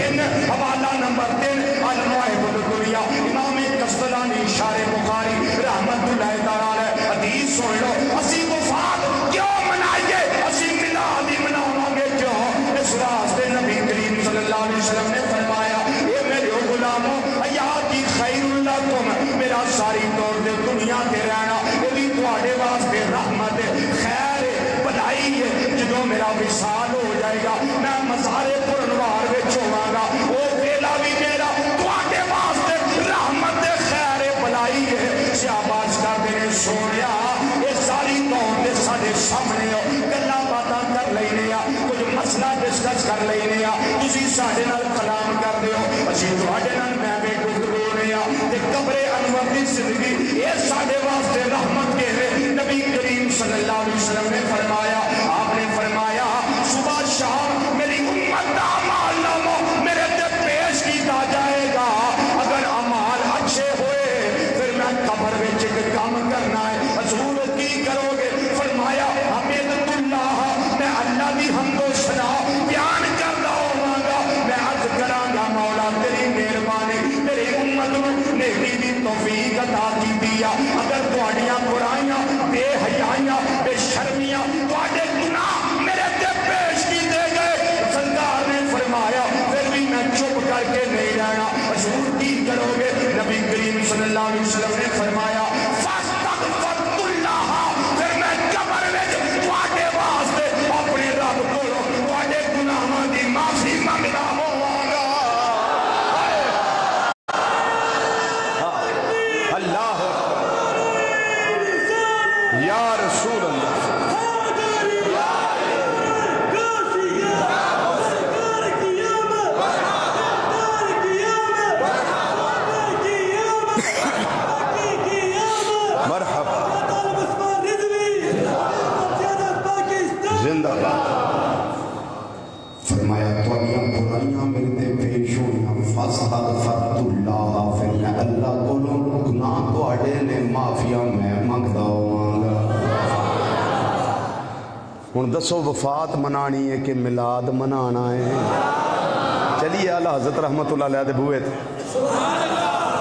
حوالہ نمبر 3 المواہب الدنیا امام قسطلانی شارح بخاری رحمت اللہ تعالی حدیث سن لو اسی وفات کیوں منائیے اسی میلاد ہی مناواں گے کیوں اس راستے نبی کریم صلی اللہ علیہ وسلم نے فرمایا اے میرے غلامو حیاتی خیر لکم میرا ساری طور دے دنیا تے رہنا وہ بھی تواڈے واسطے رحمت خیر بھلائی ہے جدوں میرا وصال ہو جائے گا میں مزار پرنوار وچ ہوواں گا وہ ویلا بھی میرا تواڈے واسطے رحمت خیر بھلائی ہے شاباش کردے نے سونیا اے ساری قوم دے ساڈے سامنے ہو گلاں باتاں کر لینے آ کچھ مسئلہ ڈسکس کر لینے آ تسی ساڈے نال کلام کردے ہو اسی تواڈے نال میں بھی گفتگو نے آ تے قبر انور دی زندگی اے ساڈے واسطے رحمت کے نبی کریم صلی اللہ علیہ وسلم نے فرمایا آپ نے فرمایا صبح شام میری امت دا اعمال نامہ میرے تے پیش کیتا جائے گا اگر اعمال اچھے ہوئے پھر میں قبر وچ ایک کام کرنا ہے حضور کی کرو گے فرمایا حمید اللہ میں اللہ دی حمد و ثنا بیان کردا ہوواں گا میں عرض کراں گا مولا تیری مہربانی میری امت نوں نیکی دی توفیق عطا کیتی ہے اگر تواڈیاں برائیاں بے حیائیاں بے شرمیاں تواڈے گناہ میرے تے پیش کیتے گئے سرکار نے فرمایا پھر بھی میں چپ کر کے نہیں رہنا حضور کی کرو گے نبی کریم صلی اللہ علیہ وسلم نے فرمایا فاستغفرت اللہ پھر میں قبر وچ تواڈے واسطے اپنے رب کولوں تواڈے گناہاں دی معافی منگدا ہوواں گا اللہ یا رسول اللہ استغفرت اللہ، پھر میں اللہ کو گناہ تواڈے نے معافیا میں منگدا ہواں۔ ہن دسو وفات منانی ہے کہ میلاد منانا ہے؟ چلیے اعلی حضرت رحمت اللہ علیہ دے بوئے تھے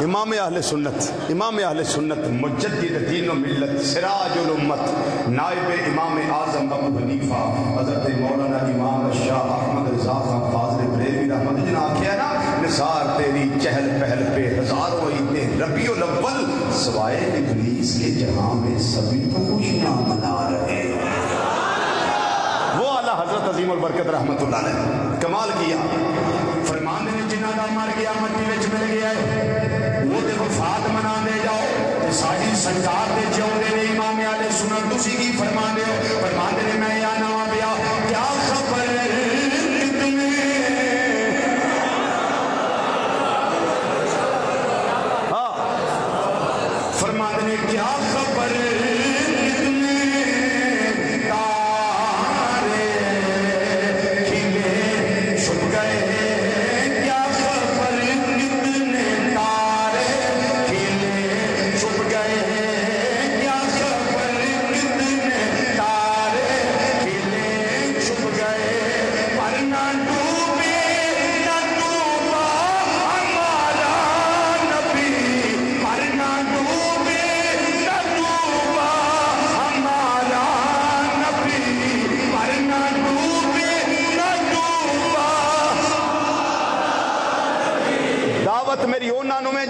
امام اہل سنت مجدد دین و ملت سراج الامت نائب امام اعظم ابو حنیفہ حضرت مولانا امام شاہ احمد رضا خان فاضل بریلوی رحمت جنہاں آکھیا نا نثار تیری چہل پہل پہ ہزاروں عیدیں ربیع الاول سوائے ابلیس کے جہاں میں سبھی تو خوشیاں منا رہے ہیں۔ وہ اعلیٰ حضرت عظیم البرکت رحمت اللہ علیہ کمال کیا، فرمان نے جنہاں دا مر گیا مٹی وچ مل گیا ہے وہ دے وفات منا دے جاؤ تے ساڈی سرکار دے جیوندے نے امام اہل سنت تسی کی فرمان دے ہو؟ فرمان نے میں یا نواں پیا کیا خبر کتنے ہاں فرمان نے کیا خبر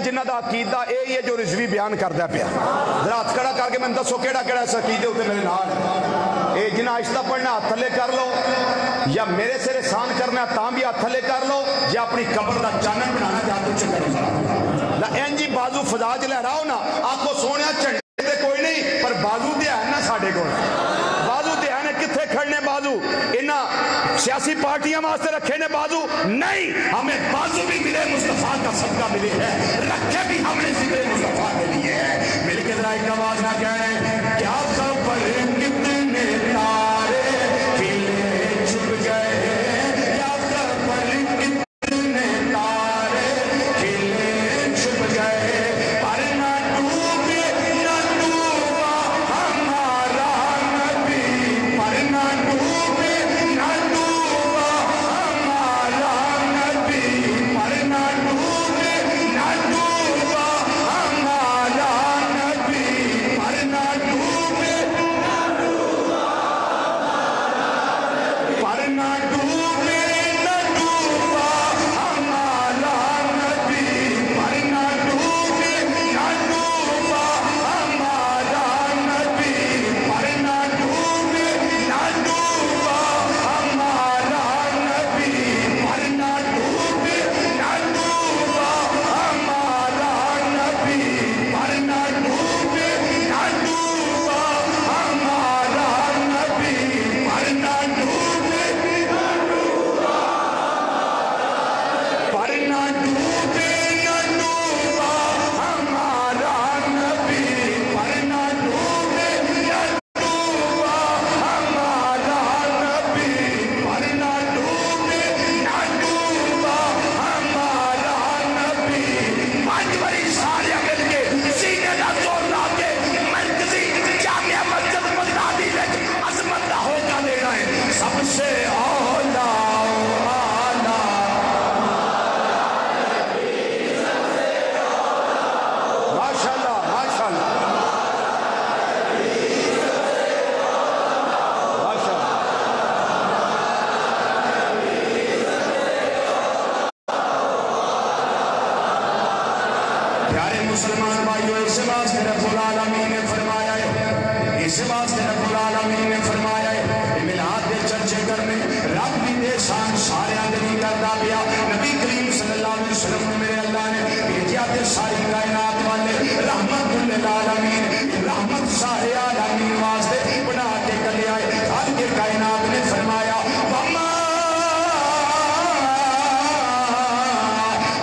جنہ دا عقیدہ اے یہ جو رضوی بیان کردہ پیا ذرا ہاتھ کھڑا کر کے میں دسو کیڑا کیڑا اس عقیدے ہوتے میرے نال اے جنہ آہستہ پڑھنا ہاتھ تھلے کر لو یا میرے سر احسان کرنا تاں بھی ہاتھ تھلے کر لو یا اپنی قبر دا چانن بنانا جا تو چکر لا این جی بازو فضا چ لہراؤ نا آپ کو سونیا جھنڈے تے کوئی نہیں پر بازو تے ہے نا ساڈے کول بازو تے ہے نا کتھے کھڑنے بازو انہاں سیاسی پارٹیاں واسطے رکھے نے بازو نہیں ہمیں بازو بھی ملے مصطفیٰ کا صدقہ ملے ہے رکھے بھی ہم نے ذکر مصطفیٰ کے لیے ہے مل کے ذرا ایک آواز نہ کہنے کیا خبر کتنے تارے کھلے چھپ گئے کیا خبر کتنے تارے کھلے چھپ گئے پر نہ ڈوبے نہ ڈوبا ہمارا نبی پر نہ ڈوبے نہ ڈوبا ہمارا نبی پر نہ ڈوبے نہ ڈوبا ہمارا نبی پر نہ ڈوبے پر نہ ڈوبے نہ ڈوبا ہمارا نبی پر نہ ڈوبے نہ ڈوبا ہمارا نبی پر نہ ڈوبے نہ ڈوبا ہمارا نبی پر نہ ڈوبے نہ ڈوبا ہمارا نبی پر نہ ڈوبے نہ ڈوبا ہمارا نبی پر نہ ڈوبے پر نہ ڈوبے نہ ڈوبا ہمارا نبی پر نہ ڈوبے نہ ڈوبا ہمارا نبی پر نہ ڈوبے نہ ڈوبا ہمارا نبی پانچ باری سارے مل کے سینے دا زور لا کے مرکزی جامعہ مسجد بغدادی وچ عظمت دا ہوکا دینا ہے سب سے اولا ماشاءاللہ ماشاءاللہ ماشاءاللہ پیارے مسلمان بھائیو اس واسطے رب العالمین نے فرمایا ہے اس واسطے رب العالمین نے فرمایا ہے میلاد دے چرچے کرنے رب بھی دے شان سارے آدمی کردا پیا نبی کریم صلی اللہ علیہ وسلم نے میرے اللہ نے بھیجا تے ساری کائنات والے رحمت للعالمین رحمت سارے عالمین واسطے بنا کے کلے آئے خالق کائنات نے فرمایا وما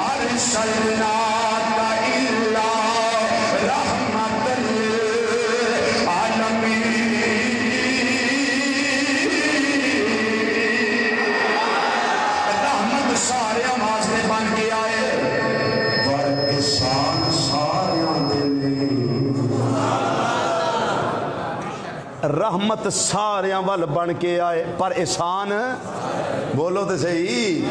ارسلناک الا رحمت للعالمین رحمت سارے واسطے بن کے آئے رحمت ساریاں وال بن کے آئے پر احسان بولو تو صحیح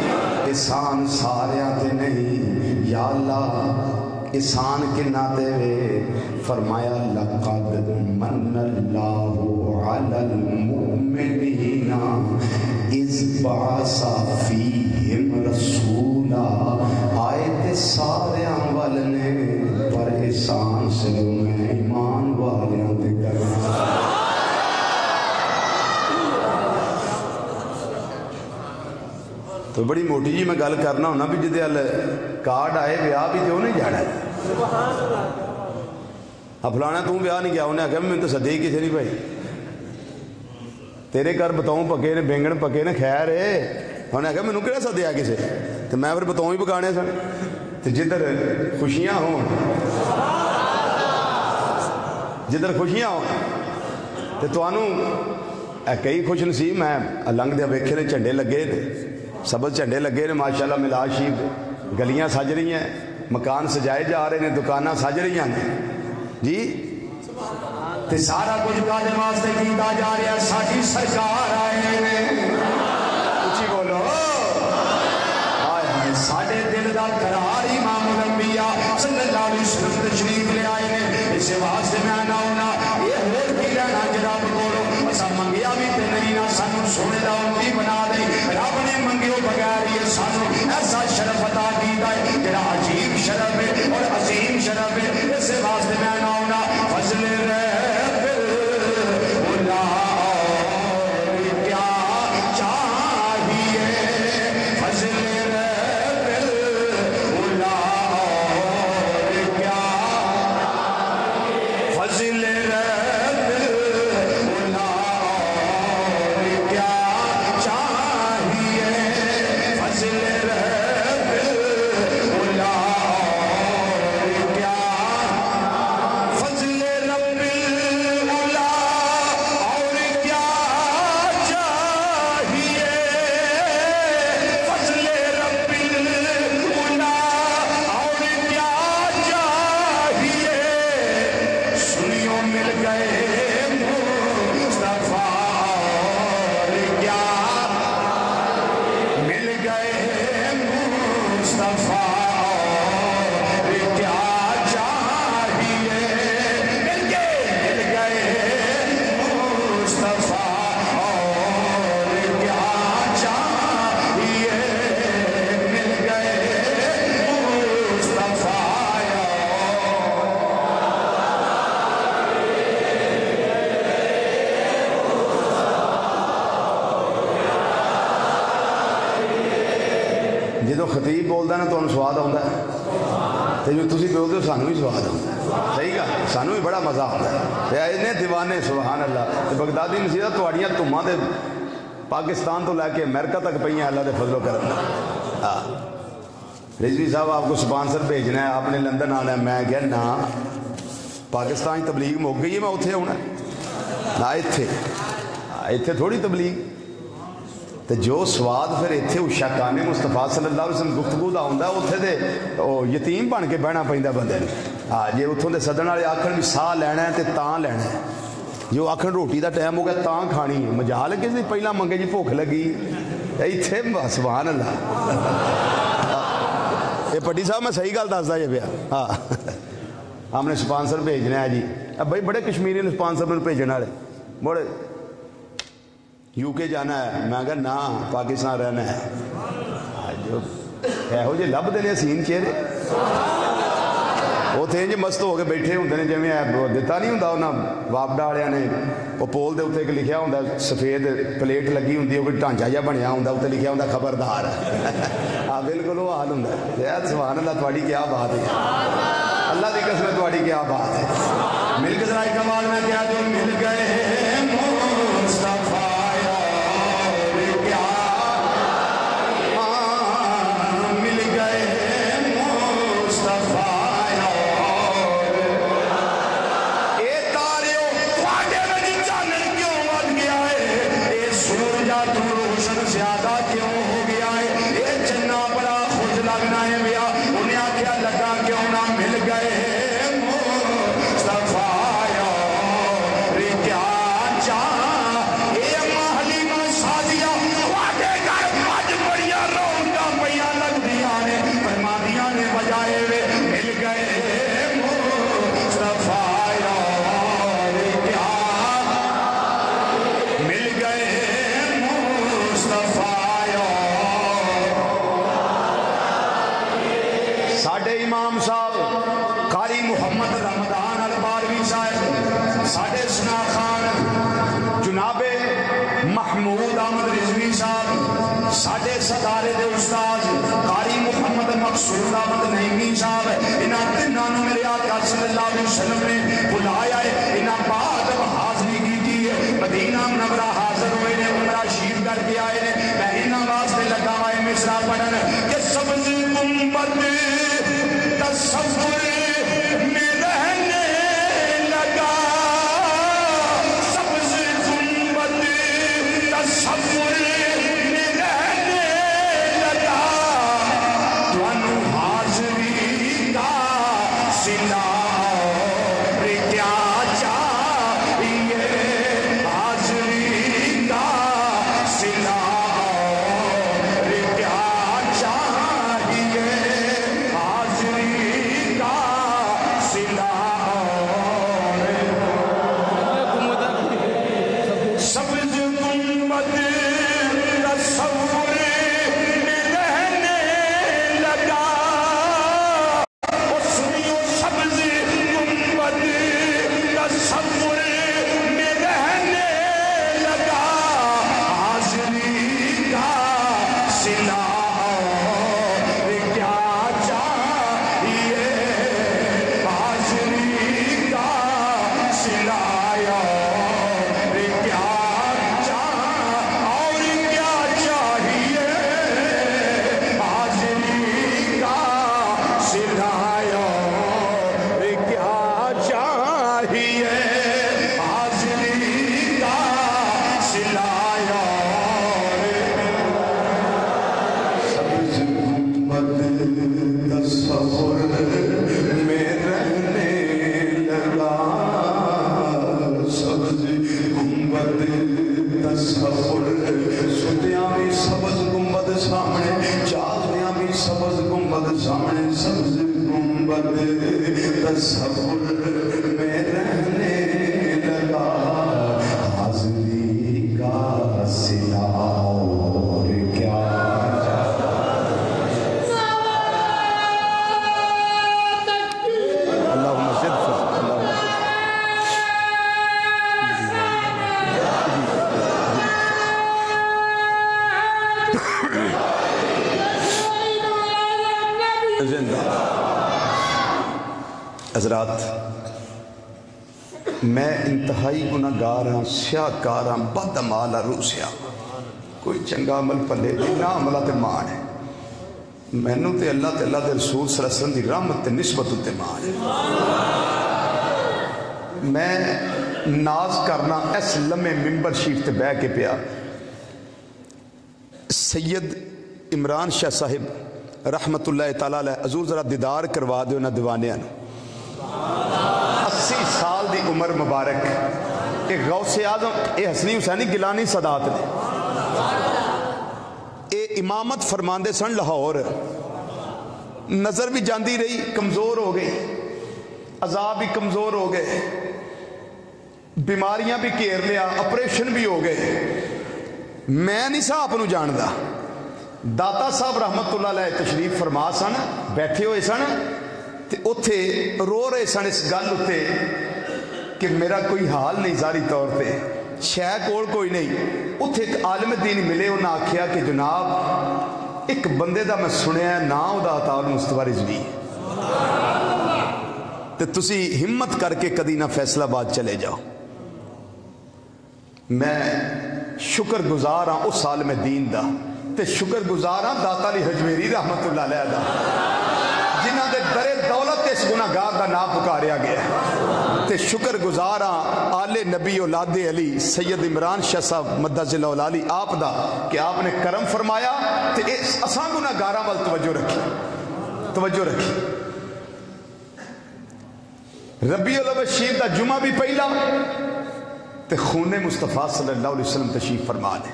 احسان ساریاں تے نہیں یا اللہ احسان کنا تے وے فرمایا لقد من اللہ علی المؤمنین اذ بعث فیہم رسولا آئے تے ساریاں وال نے پر احسان سے میں ایمان والیاں تے کرنا تو بڑی موٹی جی میں گل کرنا ہونا بھی جدے ال کارڈ آئے بیاہ بھی تو نہیں جانا ہے فلانا تم بیاہ نہیں گیا انہیں آخیا میں تو سدے ہی کسی نہیں بھائی تیرے گھر بتاؤں پکے نے بینگن پکے نے خیر ہے انہیں آخیا مینوں کہڑا سدیا کسی تو میں پھر بتاؤں ہی پکانے سن تو جدھر خوشیاں ہون جدھر خوشیاں ہون تو تمہوں کئی خوش نصیب میں لنگ دے ویکھے نے جھنڈے لگے سبز جھنڈے لگے نے ماشاءاللہ ملاد شریف گلیاں سج رہی ہیں مکان سجائے جا رہے ہیں دکاناں سج رہی ہیں جی تے سارا کچھ کاج واسطے کیتا جا رہا ہے ساڈی سرکار آئے نے اچھی بولو ہائے ہائے ساڈے دل دا قرار امام الانبیاء صلی اللہ علیہ وسلم تشریف لے آئے نے اس واسطے میں نہ ہونا یہ ہور کی لینا جناب کولو اسا منگیا بھی تے نہیں نہ سانو سونے دا امتی بنا دے رب نے منگیو بغیر یہ سانو ایسا شرف عطا کیتا ہے جڑا عجیب شرف ہے اور عظیم شرف ہے اس واسطے میں نہ ہونا فضل رب اللہ اور کیا چاہیے فضل رب اللہ اور کیا فضل رب اللہ اور کیا چاہیے فضل رب اللہ اور کیا فضل رب اللہ اور کیا چاہیے فضل رب اللہ اور کیا چاہیے سنیوں مل گئے مصطفیٰ اور کیا مل گئے مصطفیٰ اور کیا چاہیے مل گئے مصطفیٰ اور کیا چاہیے مل گئے مصطفیٰ جدو خطیب بولتا نا تو سواد آتا ہے تو جو تسی بولتے ہو سانو بھی سواد آتا ہے صحیح گا سانو بھی بڑا مزہ آتا ہے اینے دیوانے سبحان اللہ بغدادی نصیحت تواڈیاں تماں دے پاکستان تو لے کے امریکہ تک پہ اللہ دے فضل و کرم ہاں رضوی صاحب آپ کو سپانسر بھیجنا ہے آپ نے لندن آنا ہے میں کہا نا پاکستان تبلیغ مک گئی ہے میں اتنے ہونا نہ اتنے تھوڑی تبلیغ تو جو سواد پھر اتنے شاکان مصطفیٰ صلی اللہ علیہ وسلم گفتگو دا ہوندا اتنے دے یتیم بن کے بہنا پیندا بندے نے ہاں جی اتوں دے سدن والے آکھن بھی ساہ لینا ہے تو تاں لینا ہے جو آکھن روٹی دا ٹائم ہو گیا تاں کھانی ہے مجال ہے کسی پہلا منگے جی بھوک لگی اتنے سبحان اللہ یہ پٹی صاحب میں صحیح گل دسدا جی پیا ہاں ہم نے سپانسر بھیجنا ہے جی اب بھائی بڑے کشمیری نے سپانسر میں بھیجنے والے بڑے یو کے جانا ہے میں کہا نا پاکستان رہنا ہے جو یہو جی لبھتے ہیں حسین چہرے اتنے جی مست ہو کے بیٹھے ہوتے ہیں جی دتا نہیں ہوں انہیں واپڈا والوں نے وہ پول دے اتنے ایک لکھا ہوں سفید پلیٹ لگی ہوں کوئی ڈھانچہ جہا بنیا ہوں اتنے لکھا ہوں خبردار ہاں بالکل وہ حال ہوں سبحان اللہ تھوڑی کیا بات ہے اللہ کی قسم تھوڑی کیا بات ہے مل کے ذرا کمال میں کیا جو مل گئے مصطفیٰ مل گئے مصطفیٰ اور کیا ساڈے امام صاحب قاری محمد رمضان الباروی صاحب، ساڈے سنا خان جناب محمود احمد رضوی صاحب، ساڈے صدارے دے استاد قاری محمد مقصود احمد نعیمی صاحب، انہاں تیناں نوں میرے آقا صلی اللہ علیہ وسلم نے بلایا ہے، انہاں بعد حاضری کیتی ہے، مدینہ منورہ حاضر ہوئے نے، عمرہ شریف کر کے آئے نے، میں انہاں واسطے لگا ہوا ہے مصرع پڑھن کہ سبز گنبد تصور میں رہنے لگا، سبز گنبد تصور میں رہنے لگا، تانوں حاضری کا صلہ کیا چاہیے، حاضری کا صلہ کیا چاہیے، حاضری کا صلہ سبز گنبد تصور میں رہنے لگا، اس سبز گنبد تصور میں رہنے لگا، حاضری کا صلہ کیا چاہیے، حاضری کا صلہ کیا اور کیا چاہیے، حاضری کا صلہ کیا چاہیے، حاضری کا صلہ سبز گنبد تصور میں رہنے لگا، سبز گنبد تصور، سدیاں بھی سبز گنبد سامنے، جاگدیاں بھی سبز گنبد سامنے، سبز گنبد تصور میں رہنے لگا، حاضری کا صلہ اور کیا اللہم زد فضل زندہ حضرات، میں انتہائی گناہگار ہاں، سیاہ کار ہاں، بد عمال ہاں، روح سیاہ، کوئی چنگا عمل پلے نہیں، نہ عملہ تے مان ہے، مینوں تے اللہ تے اللہ دے رسول صلی اللہ علیہ وسلم دی رحمت تے نسبت تے مان ہے۔ میں ناز کرنا اس لمحے ممبر شریف تے بیٹھ کے پیا، سید عمران شاہ صاحب رحمت اللہ تعالیٰ علیہ، حضور ذرا دیدار کروا دو نہ دیوانیاں، 80 سال دی عمر مبارک، ایک غوث اعظم، اے حسنی حسینی گیلانی سادات نے، اے امامت فرماندے سن لاہور، نظر بھی جاندی رہی، کمزور ہو گئی، عذاب بھی کمزور ہو گئے، بیماریاں بھی گھیر لیا، آپریشن بھی ہو گئے، میں نہیں سا آپ جاندا، داتا صاحب رحمت اللہ علیہ تشریف فرما سن، بیٹھے ہوئے سن تے اتھے رو رہے سن اس گل اتے کہ میرا کوئی حال نہیں ظاہری طور پہ، شے کول کوئی نہیں، اتھے ایک عالم دین ملے، انہاں آکھیا کہ جناب ایک بندے دا میں سنیا ہے، نام دا عطا المصطفیٰ رضوی، تے تسی ہمت کر کے کدی نہ فیصلہ آباد چلے جاؤ۔ میں شکر گزار ہاں اس عالم دین دا، تے شکر گزار ہاں داتا علی حجویری رحمت اللہ علیہ دا، جنہ دے در دولت اس گناہگار دا نام پکاریا گیا ہے، تے شکر گزار ہاں آل نبی اولاد علی سید عمران شاہ صاحب مدد ذل علی آپ دا کہ آپ نے کرم فرمایا تے اساں گناہگاراں وال توجہ رکھی۔ ربیع الاول شریف دا جمعہ بھی پہلا تے خون مصطفیٰ صلی اللہ علیہ وسلم تشریف فرما دے،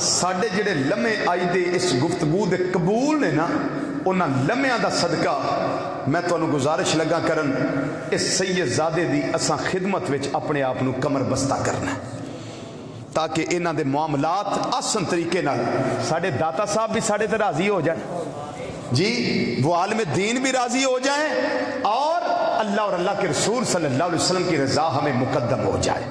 ساڑھے جڑے لمحے آئی دے اس گفتگو دے قبول نے نا، انہاں لمحیاں دا صدقہ میں تو انہوں گزارش لگا کرن اس سید زادے دی اساں خدمت وچ اپنے آپ نو کمر بستہ کرنا تاکہ انہاں دے معاملات آسن طریقے نال ساڑھے داتا صاحب بھی ساڑھے تے راضی ہو جائیں، جی وہ عالم دین بھی راضی ہو جائیں اور اللہ کے رسول صلی اللہ علیہ وسلم کی رضا ہمیں مقدم ہو جائے.